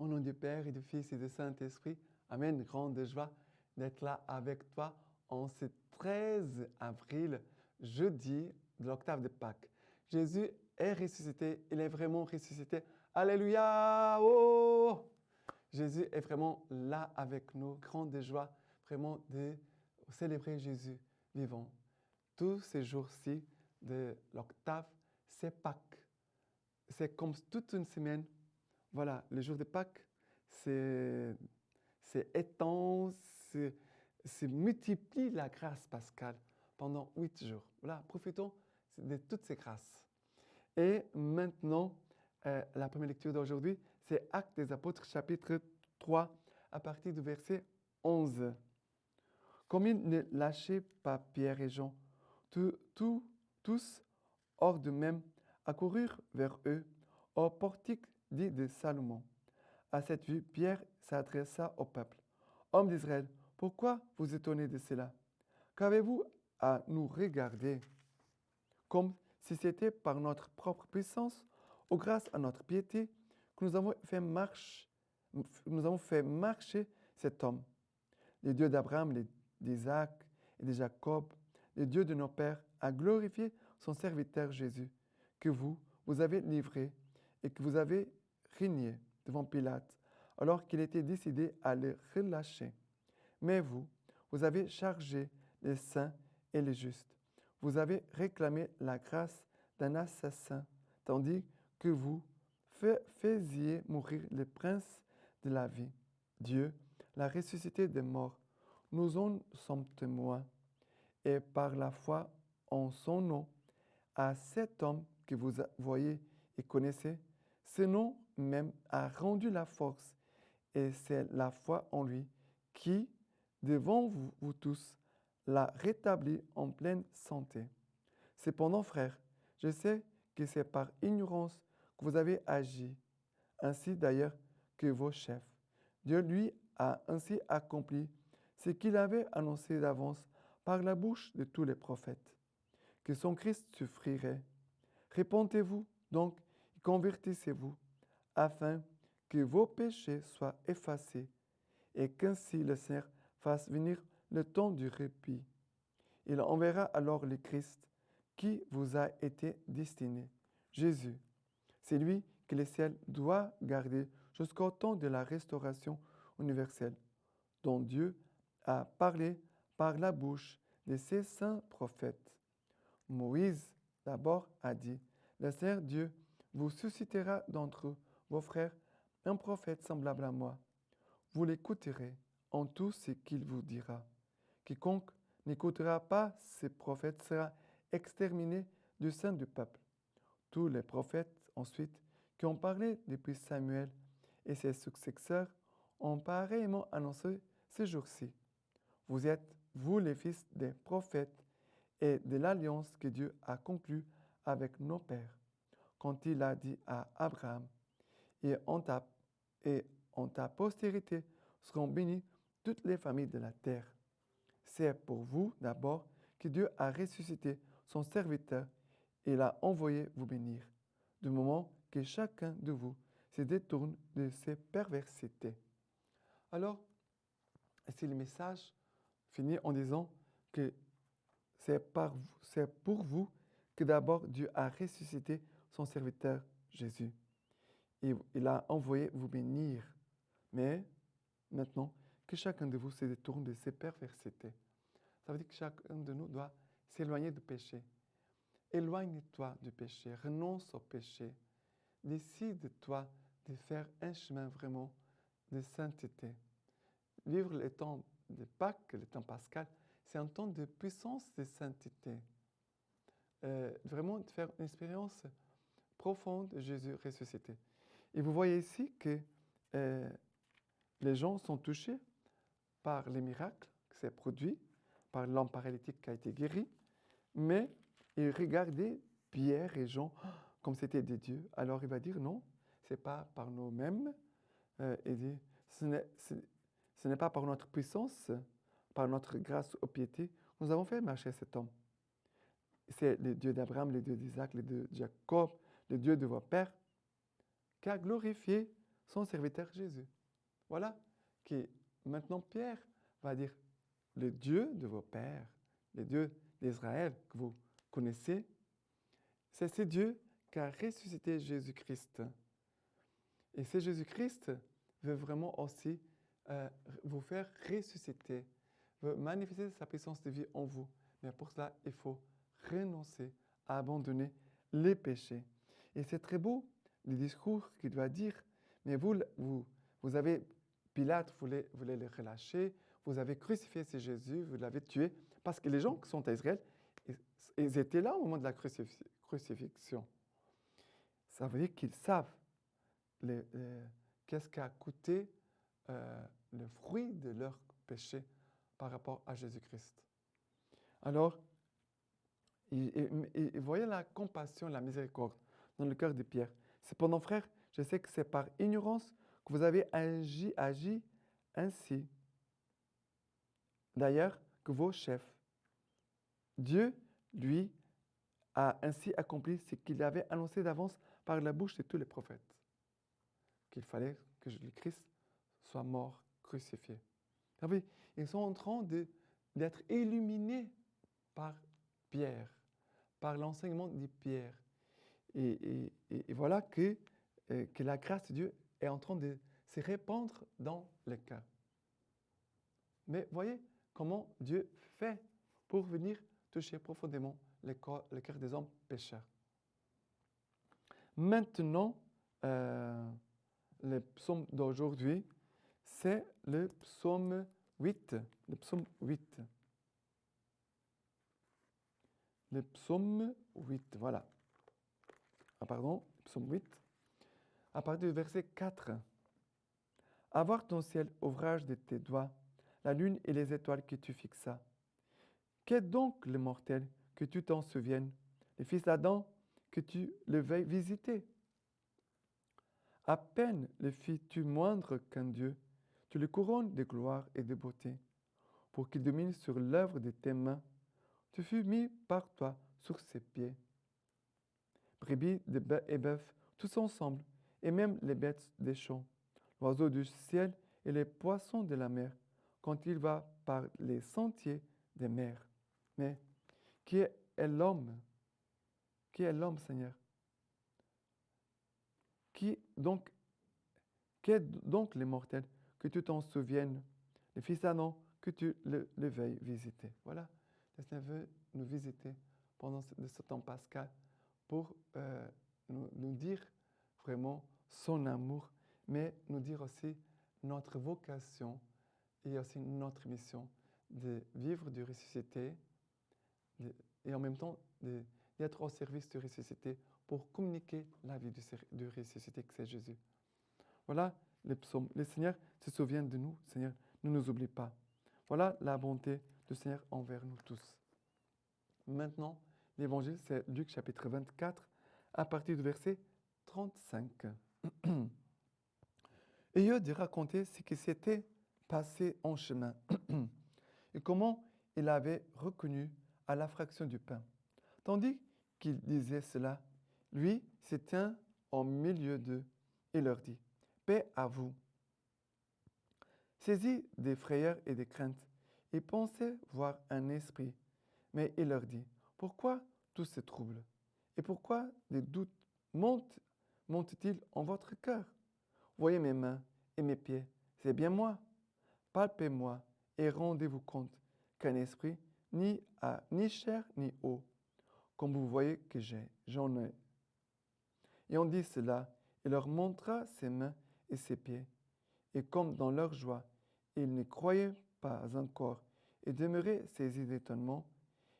Au nom du Père et du Fils et du Saint-Esprit, Amen. Grande joie d'être là avec toi en ce 13 avril, jeudi de l'octave de Pâques. Jésus est ressuscité, il est vraiment ressuscité. Alléluia! Oh! Jésus est vraiment là avec nous. Grande joie vraiment de célébrer Jésus vivant. Tous ces jours-ci de l'octave, c'est Pâques. C'est comme toute une semaine. Voilà, le jour de Pâques, c'est étend, c'est multiplie la grâce pascale pendant 8 jours. Voilà, profitons de toutes ces grâces. Et maintenant, la première lecture d'aujourd'hui, c'est Actes des Apôtres, chapitre 3, à partir du verset 11. Comme ils ne lâchaient pas Pierre et Jean, tous, hors d'eux-mêmes, accoururent vers eux au portique dit de Salomon. À cette vue, Pierre s'adressa au peuple. Hommes d'Israël, pourquoi vous étonnez de cela? Qu'avez-vous à nous regarder comme si c'était par notre propre puissance ou grâce à notre piété que nous avons fait marcher cet homme? Le Dieu d'Abraham, d'Isaac et de Jacob, le Dieu de nos pères, a glorifié son serviteur Jésus, que vous avez livré et que vous avez régné devant Pilate, alors qu'il était décidé à le relâcher. Mais vous avez chargé les saints et les justes. Vous avez réclamé la grâce d'un assassin, tandis que vous faisiez mourir le prince de la vie. Dieu l'a ressuscité des morts. Nous en sommes témoins. Et par la foi en son nom, à cet homme que vous voyez et connaissez, ce nom même a rendu la force. Et c'est la foi en lui qui, devant vous tous, l'a rétabli en pleine santé. Cependant, frères, je sais que c'est par ignorance que vous avez agi, ainsi d'ailleurs que vos chefs. Dieu lui a ainsi accompli ce qu'il avait annoncé d'avance par la bouche de tous les prophètes, que son Christ souffrirait. Répentez-vous donc et convertissez-vous, afin que vos péchés soient effacés, et qu'ainsi le Seigneur fasse venir le temps du répit. Il enverra alors le Christ qui vous a été destiné, Jésus. C'est lui que le ciel doit garder jusqu'au temps de la restauration universelle, dont Dieu a parlé par la bouche de ses saints prophètes. Moïse d'abord a dit, le Seigneur Dieu vous suscitera d'entre vos frères un prophète semblable à moi. Vous l'écouterez en tout ce qu'il vous dira. Quiconque n'écoutera pas ces prophètes sera exterminé du sein du peuple. Tous les prophètes ensuite qui ont parlé depuis Samuel et ses successeurs ont pareillement annoncé ces jours-ci. Vous êtes, vous les fils des prophètes et de l'alliance que Dieu a conclue avec nos pères, quand il a dit à Abraham, et en ta postérité seront bénies toutes les familles de la terre. C'est pour vous d'abord que Dieu a ressuscité son serviteur et l'a envoyé vous bénir, du moment que chacun de vous se détourne de ses perversités. Alors, c'est le message fini en disant que c'est pour vous que d'abord Dieu a ressuscité son serviteur Jésus. Et il a envoyé vous bénir. Mais maintenant, que chacun de vous se détourne de ses perversités. Ça veut dire que chacun de nous doit s'éloigner du péché. Éloigne-toi du péché, renonce au péché. Décide-toi de faire un chemin vraiment de sainteté. Vivre le temps de Pâques, le temps pascal, c'est un temps de puissance de sainteté. Vraiment de faire une expérience profonde de Jésus ressuscité. Et vous voyez ici que les gens sont touchés par les miracles qui s'est produit, par l'homme paralytique qui a été guéri, mais ils regardaient Pierre et Jean comme c'était des dieux. Alors il va dire non, ce n'est pas par nous-mêmes. Il dit, ce n'est pas par notre puissance, par notre grâce ou piété, nous avons fait marcher cet homme. C'est le Dieu d'Abraham, le Dieu d'Isaac, le Dieu de Jacob, le Dieu de vos pères, qui a glorifié son serviteur Jésus. Voilà que maintenant Pierre va dire, le Dieu de vos pères, le Dieu d'Israël que vous connaissez, c'est ce Dieu qui a ressuscité Jésus-Christ. Et ce Jésus-Christ veut vraiment aussi vous faire ressusciter, veut manifester sa puissance de vie en vous. Mais pour cela, il faut renoncer à abandonner les péchés. Et c'est très beau, le discours qu'il doit dire, mais vous avez, Pilate voulait le relâcher, vous avez crucifié ce Jésus, vous l'avez tué, parce que les gens qui sont à Israël, ils étaient là au moment de la crucifixion. Ça veut dire qu'ils savent qu'est-ce qu'a coûté le fruit de leur péché par rapport à Jésus-Christ. Alors, et voyez la compassion, la miséricorde dans le cœur de Pierre. Cependant, frère, je sais que c'est par ignorance que vous avez agi ainsi. D'ailleurs, que vos chefs. Dieu, lui, a ainsi accompli ce qu'il avait annoncé d'avance par la bouche de tous les prophètes, qu'il fallait que le Christ soit mort, crucifié. Ah oui, ils sont en train d'être illuminés par Pierre, par l'enseignement de Pierre. Et voilà que la grâce de Dieu est en train de se répandre dans le cœur. Mais voyez comment Dieu fait pour venir toucher profondément le cœur des hommes pécheurs. Maintenant, le psaume d'aujourd'hui, c'est le psaume 8. Le psaume 8. Le psaume 8, voilà. Ah pardon, psaume 8. À partir du verset 4. Avoir ton ciel, ouvrage de tes doigts, la lune et les étoiles que tu fixas. Qu'est donc le mortel que tu t'en souviennes, les fils d'Adam que tu le veuilles visiter? À peine le fis-tu moindre qu'un Dieu, tu le couronnes de gloire et de beauté, pour qu'il domine sur l'œuvre de tes mains. Tu fus mis par toi sur ses pieds. Brebis et bœufs, tous ensemble, et même les bêtes des champs, l'oiseau du ciel et les poissons de la mer, quand il va par les sentiers des mers. Mais qui est l'homme? Qui est l'homme, Seigneur? Qu'est donc les mortels, que tu t'en souviennes, les fils d'Adam, que tu le veuilles visiter. Voilà, le Seigneur veut nous visiter pendant ce temps pascal pour nous dire vraiment son amour, mais nous dire aussi notre vocation et aussi notre mission de vivre du ressuscité et en même temps d'être au service du ressuscité pour communiquer la vie du ressuscité que c'est Jésus. Voilà les psaumes. Le Seigneur se souvient de nous. Seigneur, ne nous oublie pas. Voilà la bonté du Seigneur envers nous tous. Maintenant, l'évangile, c'est Luc chapitre 24, à partir du verset 35. Ayant de raconter ce qui s'était passé en chemin et comment il avait reconnu à la fraction du pain. Tandis qu'il disait cela, lui se tint au milieu d'eux et leur dit, « Paix à vous. » Saisi des frayeurs et des craintes, ils pensaient voir un esprit, mais il leur dit, « Pourquoi tous ces troubles? Et pourquoi des doutes montent-ils en votre cœur? Voyez mes mains et mes pieds, c'est bien moi. Palpez-moi et rendez-vous compte qu'un esprit ni chair ni eau, comme vous voyez que j'en ai. » Et on dit cela, il leur montra ses mains et ses pieds. Et comme dans leur joie, ils ne croyaient pas encore et demeuraient saisis d'étonnement,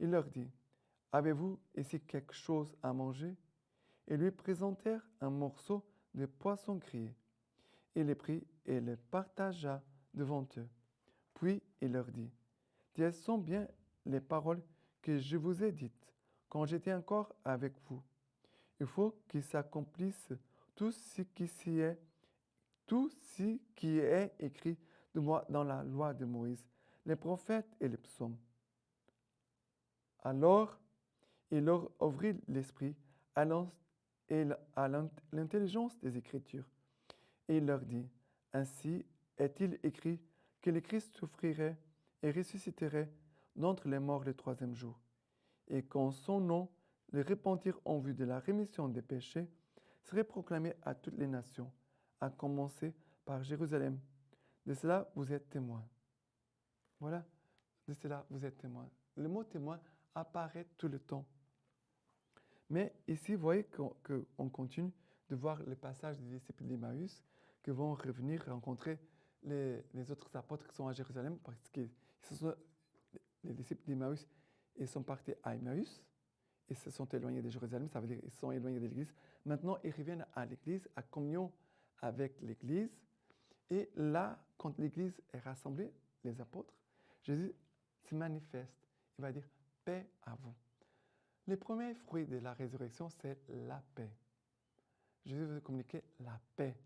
il leur dit, « Avez-vous ici quelque chose à manger? » Et lui présentèrent un morceau de poisson grillé. Il les prit et les partagea devant eux. Puis il leur dit, « Telles sont bien les paroles que je vous ai dites quand j'étais encore avec vous. Il faut qu'il s'accomplisse tout ce qui est écrit de moi dans la loi de Moïse, les prophètes et les psaumes. » Alors, il leur ouvrit l'esprit à l'intelligence des Écritures. Et il leur dit, ainsi est-il écrit que le Christ souffrirait et ressusciterait d'entre les morts le troisième jour, et qu'en son nom, le repentir en vue de la rémission des péchés serait proclamé à toutes les nations, à commencer par Jérusalem. De cela, vous êtes témoins. Voilà, de cela, vous êtes témoins. Le mot témoin apparaît tout le temps. Mais ici, vous voyez qu'on continue de voir le passage des disciples d'Emmaüs qui vont revenir rencontrer les autres apôtres qui sont à Jérusalem parce que les disciples d'Emmaüs, ils sont partis à Emmaüs, ils se sont éloignés de Jérusalem, ça veut dire qu'ils se sont éloignés de l'Église. Maintenant, ils reviennent à l'Église, à communion avec l'Église. Et là, quand l'Église est rassemblée, les apôtres, Jésus se manifeste. Il va dire « paix à vous ». Le premier fruit de la résurrection, c'est la paix. Jésus veut communiquer la paix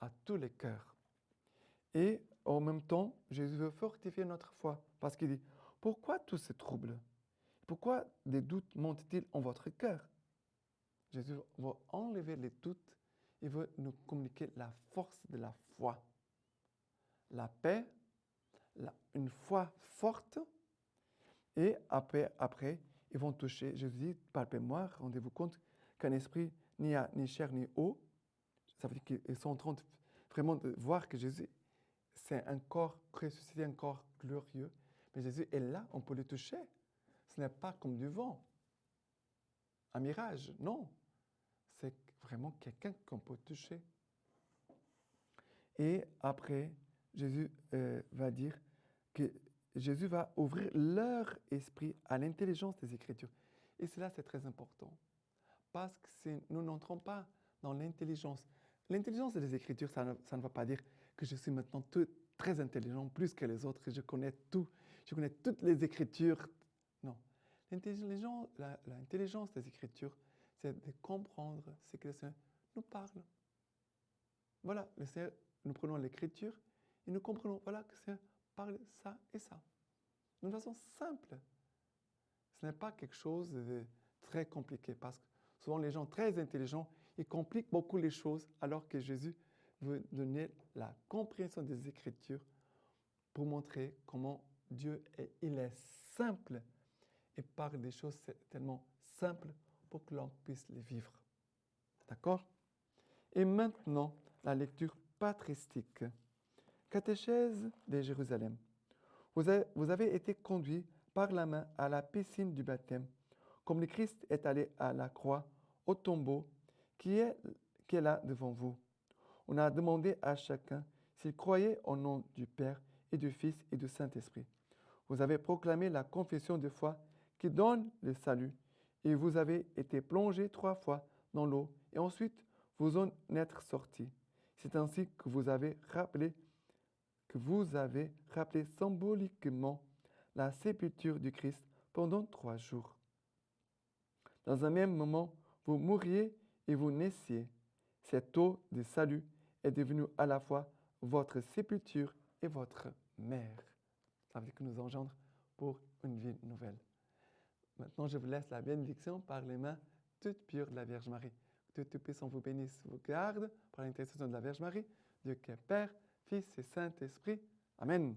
à tous les cœurs. Et en même temps, Jésus veut fortifier notre foi parce qu'il dit « Pourquoi tous ces troubles? Pourquoi des doutes montent-ils en votre cœur ?» Jésus veut enlever les doutes. Il veut nous communiquer la force de la foi. La paix, une foi forte. Et après, ils vont toucher. Jésus dit, palpez-moi, rendez-vous compte qu'un esprit n'y a ni chair ni eau. Ça veut dire qu'ils sont en train vraiment de voir que Jésus, c'est un corps ressuscité, un corps glorieux. Mais Jésus est là, on peut le toucher. Ce n'est pas comme du vent, un mirage, non. C'est vraiment quelqu'un qu'on peut toucher. Et après, Jésus va dire que Jésus va ouvrir leur esprit à l'intelligence des Écritures. Et cela, c'est très important. Parce que nous n'entrons pas dans l'intelligence. L'intelligence des Écritures, ça ne va pas dire que je suis maintenant très intelligent, plus que les autres, que je connais tout. Je connais toutes les Écritures. Non. L'intelligence des Écritures, c'est de comprendre ce que le Seigneur nous parle. Voilà, le Seigneur, nous prenons l'Écriture et nous comprenons, voilà, que le Seigneur parle ça et ça. D'une façon simple. Ce n'est pas quelque chose de très compliqué parce que souvent les gens très intelligents, ils compliquent beaucoup les choses alors que Jésus veut donner la compréhension des Écritures pour montrer comment Dieu il est simple et parle des choses tellement simples pour que l'on puisse les vivre. D'accord? Et maintenant, la lecture patristique. Catéchèse de Jérusalem. Vous avez été conduits par la main à la piscine du baptême, comme le Christ est allé à la croix, au tombeau qui est là devant vous. On a demandé à chacun s'il croyait au nom du Père et du Fils et du Saint-Esprit. Vous avez proclamé la confession de foi qui donne le salut, et vous avez été plongés 3 fois dans l'eau, et ensuite vous en êtes sortis. C'est ainsi que vous avez rappelé symboliquement la sépulture du Christ pendant 3 jours. Dans un même moment, vous mouriez et vous naissiez. Cette eau de salut est devenue à la fois votre sépulture et votre mère. Ça veut dire que nous engendre pour une vie nouvelle. Maintenant, je vous laisse la bénédiction par les mains toutes pures de la Vierge Marie. Que Dieu Tout-Puissant vous bénisse, vous garde par l'intercession de la Vierge Marie. Dieu qui est Père, Fils et Saint-Esprit. Amen.